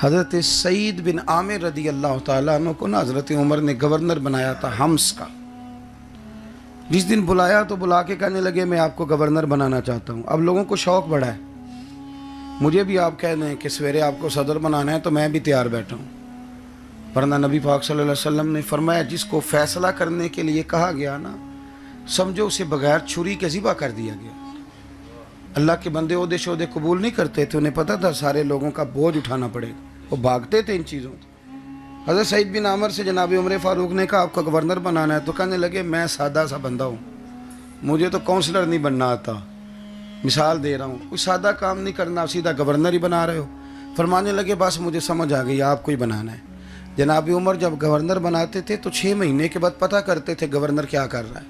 حضرت سعید بن عامر رضی اللہ تعالیٰ عنہ کو نا حضرت عمر نے گورنر بنایا تھا حمص کا. جس دن بلایا تو بلا کے کہنے لگے میں آپ کو گورنر بنانا چاہتا ہوں. اب لوگوں کو شوق بڑھا ہے, مجھے بھی آپ کہہ دیں کہ سویرے آپ کو صدر بنانا ہے تو میں بھی تیار بیٹھا ہوں. ورنہ نبی پاک صلی اللہ علیہ وسلم نے فرمایا جس کو فیصلہ کرنے کے لیے کہا گیا نا, سمجھو اسے بغیر چھری کے ذبح کر دیا گیا. اللہ کے بندے عہدے شہدے قبول نہیں کرتے تھے, انہیں پتہ تھا سارے لوگوں کا بوجھ اٹھانا پڑے گا, وہ بھاگتے تھے ان چیزوں سے. حضرت سعید بن عامر سے جناب عمر فاروق نے کہا آپ کو گورنر بنانا ہے, تو کہنے لگے میں سادہ سا بندہ ہوں, مجھے تو کونسلر نہیں بننا آتا, مثال دے رہا ہوں, کوئی سادہ کام نہیں کرنا, سیدھا گورنر ہی بنا رہے ہو. فرمانے لگے بس مجھے سمجھ آ گئی آپ کو ہی بنانا ہے. جناب عمر جب گورنر بناتے تھے تو 6 مہینے کے بعد پتہ کرتے تھے گورنر کیا کر رہا ہے.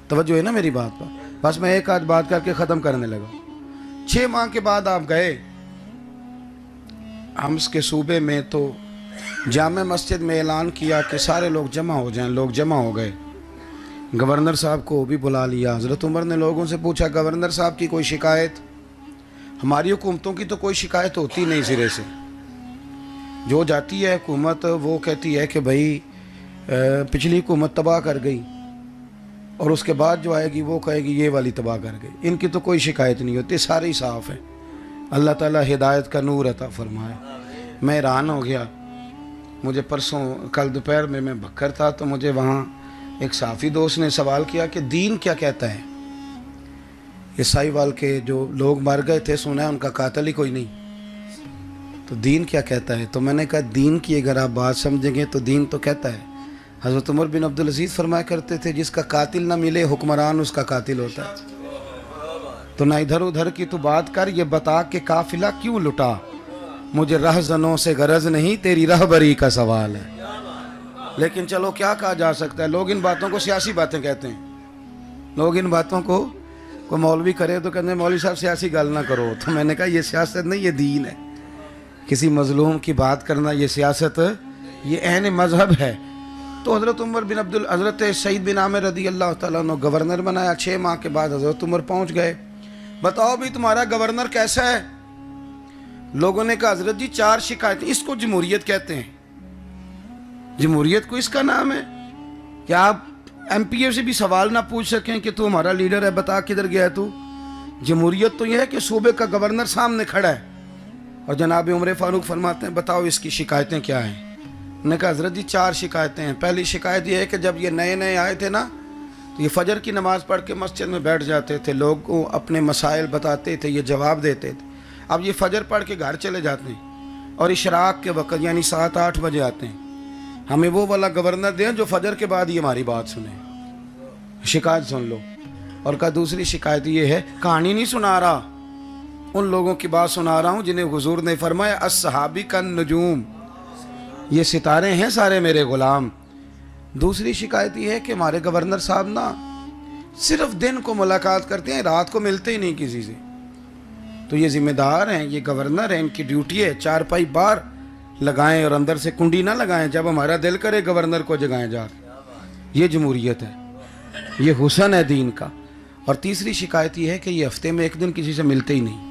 توجہ ہے نا میری بات پر, بس میں ایک آدھ بات کر کے ختم کرنے لگا. 6 ماہ کے بعد آپ گئے حمص کے صوبے میں, تو جامع مسجد میں اعلان کیا کہ سارے لوگ جمع ہو جائیں. لوگ جمع ہو گئے, گورنر صاحب کو بھی بلا لیا. حضرت عمر نے لوگوں سے پوچھا گورنر صاحب کی کوئی شکایت؟ ہماری حکومتوں کی تو کوئی شکایت ہوتی نہیں سرے سے, جو جاتی ہے حکومت وہ کہتی ہے کہ بھائی پچھلی حکومت تباہ کر گئی, اور اس کے بعد جو آئے گی وہ کہے گی یہ والی تباہ کر گئی. ان کی تو کوئی شکایت نہیں ہوتی, سارے ہی صاف ہیں. اللہ تعالیٰ ہدایت کا نور عطا فرمائے. میں حیران ہو گیا. مجھے پرسوں کل دوپہر میں بکر تھا تو مجھے وہاں ایک صحافی دوست نے سوال کیا کہ دین کیا کہتا ہے. عیسائی وال کے جو لوگ مر گئے تھے سنا ہے ان کا قاتل ہی کوئی نہیں, تو دین کیا کہتا ہے؟ تو میں نے کہا دین کی اگر آپ بات سمجھیں گے تو دین تو کہتا ہے, حضرت عمر بن عبدالعزیز فرمایا کرتے تھے جس کا قاتل نہ ملے حکمران اس کا قاتل ہوتا ہے. تو نہ ادھر ادھر کی تو بات کر, یہ بتا کہ قافلہ کیوں لٹا, مجھے رہزنوں سے غرض نہیں تیری رہبری کا سوال ہے. لیکن چلو کیا کہا جا سکتا ہے, لوگ ان باتوں کو سیاسی باتیں کہتے ہیں. لوگ ان باتوں کو کوئی مولوی کرے تو کہتے ہیں مولوی صاحب سیاسی گل نہ کرو. تو میں نے کہا یہ سیاست نہیں, یہ دین ہے. کسی مظلوم کی بات کرنا یہ سیاست, یہ عین مذہب ہے. تو حضرت سعید بن عامر رضی اللہ تعالیٰ عنہ گورنر بنایا. 6 ماہ کے بعد حضرت عمر پہنچ گئے. بتاؤ بھی تمہارا گورنر کیسا ہے؟ لوگوں نے کہا حضرت جی 4 شکایتیں. اس کو جمہوریت کہتے ہیں. جمہوریت کو اس کا نام ہے کہ آپ ایم پی اے سے بھی سوال نہ پوچھ سکیں کہ تو ہمارا لیڈر ہے, بتا کدھر گیا ہے تو. جمہوریت تو یہ ہے کہ صوبے کا گورنر سامنے کھڑا ہے اور جناب عمر فاروق فرماتے ہیں بتاؤ اس کی شکایتیں کیا ہیں. نے کہا حضرت جی 4 شکایتیں ہیں. پہلی شکایت یہ ہے کہ جب یہ نئے آئے تھے نا تو یہ فجر کی نماز پڑھ کے مسجد میں بیٹھ جاتے تھے, لوگوں کو اپنے مسائل بتاتے تھے, یہ جواب دیتے تھے. اب یہ فجر پڑھ کے گھر چلے جاتے ہیں اور اشراق کے وقت یعنی 7-8 بجے آتے ہیں. ہمیں وہ والا گورنر دیں جو فجر کے بعد ہی ہماری بات سنیں. شکایت سن لو. اور کا دوسری شکایت یہ ہے کہانی نہیں سنا رہا, ان لوگوں کی بات سنا رہا ہوں جنہیں حضور نے فرمایا الصحابی کالنجوم, یہ ستارے ہیں سارے میرے غلام. دوسری شکایت یہ ہے کہ ہمارے گورنر صاحب نا صرف دن کو ملاقات کرتے ہیں, رات کو ملتے ہی نہیں کسی سے. تو یہ ذمہ دار ہیں, یہ گورنر ہیں, ان کی ڈیوٹی ہے 4 پائی باہر لگائیں اور اندر سے کنڈی نہ لگائیں, جب ہمارا دل کرے گورنر کو جگائیں جا. یہ جمہوریت ہے, یہ حسن ہے دین کا. اور تیسری شکایت یہ ہے کہ یہ ہفتے میں 1 دن کسی سے ملتے ہی نہیں.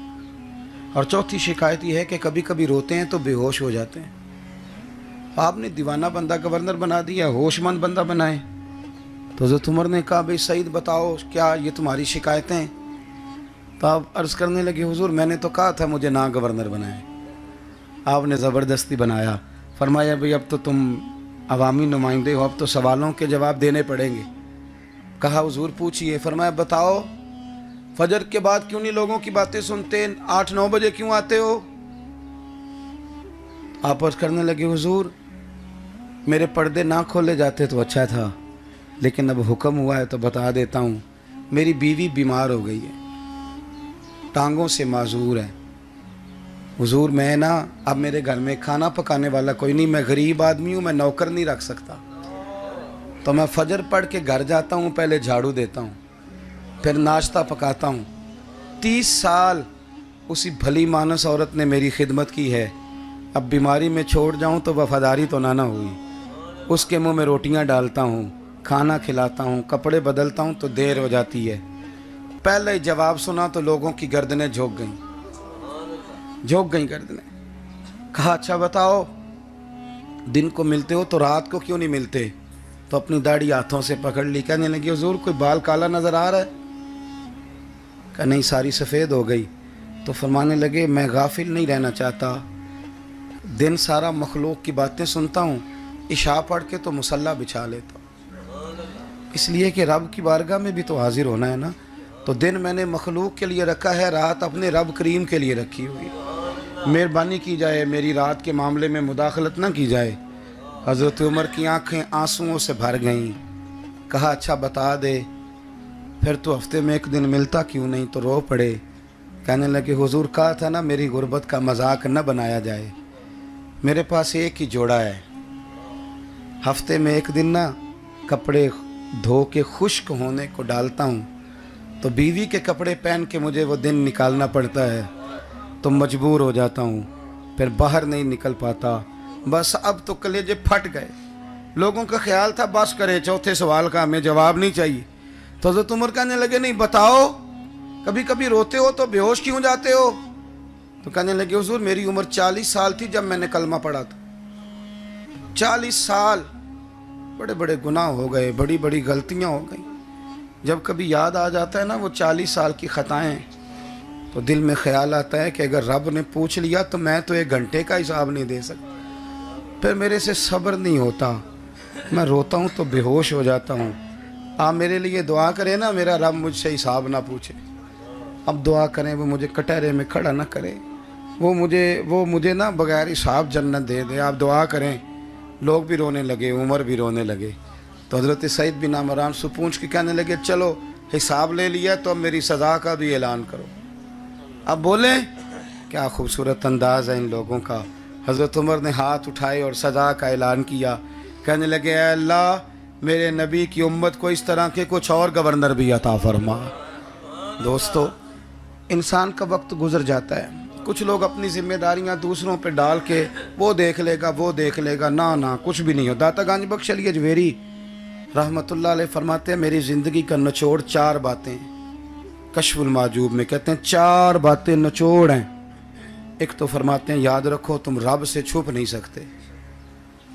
اور چوتھی شکایت یہ ہے کہ کبھی کبھی روتے ہیں تو بے ہوش ہو جاتے ہیں. آپ نے دیوانہ بندہ گورنر بنا دیا, ہوش مند بندہ بنائے. تو حضرت عمر نے کہا بھئی سعید بتاؤ کیا یہ تمہاری شکایتیں؟ تو آپ عرض کرنے لگے حضور میں نے تو کہا تھا مجھے نہ گورنر بنائیں. آپ نے زبردستی بنایا. فرمایا بھئی اب تو تم عوامی نمائندے ہو, اب تو سوالوں کے جواب دینے پڑیں گے. کہا حضور پوچھئے. فرمایا بتاؤ فجر کے بعد کیوں نہیں لوگوں کی باتیں سنتے, 8-9 بجے کیوں آتے ہو؟ آپ عرض کرنے لگے حضور میرے پردے نہ کھولے جاتے تو اچھا تھا, لیکن اب حکم ہوا ہے تو بتا دیتا ہوں. میری بیوی بیمار ہو گئی ہے, ٹانگوں سے معذور ہے. حضور میں نا اب میرے گھر میں کھانا پکانے والا کوئی نہیں, میں غریب آدمی ہوں, میں نوکر نہیں رکھ سکتا. تو میں فجر پڑھ کے گھر جاتا ہوں, پہلے جھاڑو دیتا ہوں, پھر ناشتہ پکاتا ہوں. 30 سال اسی بھلی مانس عورت نے میری خدمت کی ہے. اب بیماری میں چھوڑ جاؤں تو وفاداری تو نہ ہوئی. اس کے منہ میں روٹیاں ڈالتا ہوں, کھانا کھلاتا ہوں, کپڑے بدلتا ہوں تو دیر ہو جاتی ہے. پہلے جواب سنا تو لوگوں کی گردنیں جھک گئیں گردنیں. کہا اچھا بتاؤ دن کو ملتے ہو تو رات کو کیوں نہیں ملتے؟ تو اپنی داڑھی ہاتھوں سے پکڑ لی، کہنے لگی حضور کوئی بال کالا نظر آ رہا ہے؟ کہ نہیں ساری سفید ہو گئی۔ تو فرمانے لگے میں غافل نہیں رہنا چاہتا، دن سارا مخلوق کی باتیں سنتا ہوں، عشاء پڑھ کے تو مصلی بچھا لیتا ہوں، اس لیے کہ رب کی بارگاہ میں بھی تو حاضر ہونا ہے نا۔ تو دن میں نے مخلوق کے لیے رکھا ہے، رات اپنے رب کریم کے لیے رکھی ہوئی۔ مہربانی کی جائے میری رات کے معاملے میں مداخلت نہ کی جائے۔ حضرت عمر کی آنکھیں آنسوؤں سے بھر گئیں۔ کہا اچھا بتا دے پھر تو ہفتے میں ایک دن ملتا کیوں نہیں؟ تو رو پڑے، کہنے لگے حضور کہا تھا نا میری غربت کا مذاق نہ بنایا جائے، میرے پاس ایک ہی جوڑا ہے، ہفتے میں ایک دن نا کپڑے دھو کے خشک ہونے کو ڈالتا ہوں، تو بیوی کے کپڑے پہن کے مجھے وہ دن نکالنا پڑتا ہے، تو مجبور ہو جاتا ہوں، پھر باہر نہیں نکل پاتا۔ بس اب تو کلیجے پھٹ گئے۔ لوگوں کا خیال تھا بس کرے، چوتھے سوال کا ہمیں جواب نہیں چاہیے۔ تو حضرت عمر کہنے لگے نہیں بتاؤ کبھی کبھی روتے ہو تو بے ہوش کیوں جاتے ہو؟ تو کہنے لگے حضور میری عمر 40 سال تھی جب میں نے کلمہ پڑھا تھا، 40 سال، بڑے بڑے گناہ ہو گئے، بڑی بڑی غلطیاں ہو گئیں۔ جب کبھی یاد آ جاتا ہے نا وہ 40 سال کی خطائیں، تو دل میں خیال آتا ہے کہ اگر رب نے پوچھ لیا تو میں تو 1 گھنٹے کا حساب نہیں دے سکتا، پھر میرے سے صبر نہیں ہوتا، میں روتا ہوں تو بے ہوش ہو جاتا ہوں۔ آپ میرے لیے دعا کریں نا میرا رب مجھ سے حساب نہ پوچھے۔ اب دعا کریں وہ مجھے کٹہرے میں کھڑا نہ کرے، وہ مجھے نا بغیر حساب جنت دے دے۔ آپ دعا کریں۔ لوگ بھی رونے لگے، عمر بھی رونے لگے۔ تو حضرت سعید بن عمران سے پوچھ کے کہنے لگے چلو حساب لے لیا تو اب میری سزا کا بھی اعلان کرو۔ اب بولیں کیا خوبصورت انداز ہے ان لوگوں کا۔ حضرت عمر نے ہاتھ اٹھائے اور سزا کا اعلان کیا، کہنے لگے اے اللہ میرے نبی کی امت کو اس طرح کے کچھ اور گورنر بھی عطا فرما۔ دوستو انسان کا وقت گزر جاتا ہے، کچھ لوگ اپنی ذمہ داریاں دوسروں پہ ڈال کے وہ دیکھ لے گا، نہ کچھ بھی نہیں ہو۔ داتا گنج بخش علی اجویری رحمۃ اللہ علیہ فرماتے ہیں میری زندگی کا نچوڑ 4 باتیں، کشف المعجوب میں کہتے ہیں 4 باتیں نچوڑ ہیں۔ ایک تو فرماتے ہیں یاد رکھو تم رب سے چھپ نہیں سکتے،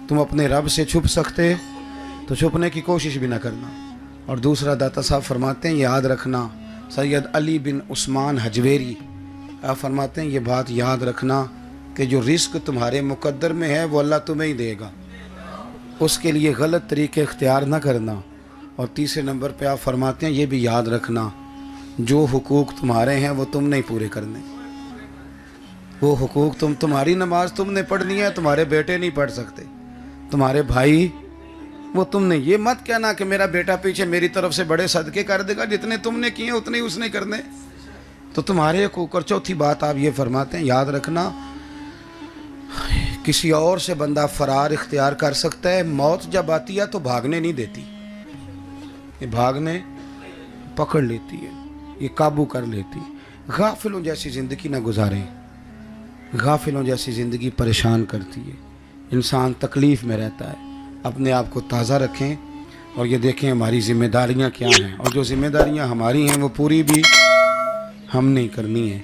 تم اپنے رب سے چھپ سکتے تو چھپنے کی کوشش بھی نہ کرنا۔ اور دوسرا داتا صاحب فرماتے ہیں یاد رکھنا، سید علی بن عثمان حجویری آپ فرماتے ہیں یہ بات یاد رکھنا کہ جو رزق تمہارے مقدر میں ہے وہ اللہ تمہیں ہی دے گا، اس کے لیے غلط طریقے اختیار نہ کرنا۔ اور تیسرے نمبر پہ آپ فرماتے ہیں یہ بھی یاد رکھنا جو حقوق تمہارے ہیں وہ تم نہیں پورے کرنے، وہ حقوق تمہاری نماز تم نے پڑھنی ہے، تمہارے بیٹے نہیں پڑھ سکتے، تمہارے بھائی وہ تم نے، یہ مت کہنا کہ میرا بیٹا پیچھے میری طرف سے بڑے صدقے کر دے گا، جتنے تم نے کیے اتنے ہی اس نے کرنے، تو تمہارے حقوق۔ اور چوتھی بات آپ یہ فرماتے ہیں یاد رکھنا کسی اور سے بندہ فرار اختیار کر سکتا ہے، موت جب آتی ہے تو بھاگنے نہیں دیتی، یہ بھاگنے پکڑ لیتی ہے، یہ قابو کر لیتی۔ غافلوں جیسی زندگی نہ گزاریں، غافلوں جیسی زندگی پریشان کرتی ہے، انسان تکلیف میں رہتا ہے۔ اپنے آپ کو تازہ رکھیں اور یہ دیکھیں ہماری ذمہ داریاں کیا ہیں، اور جو ذمہ داریاں ہماری ہیں وہ پوری بھی ہم نہیں کرنی ہیں۔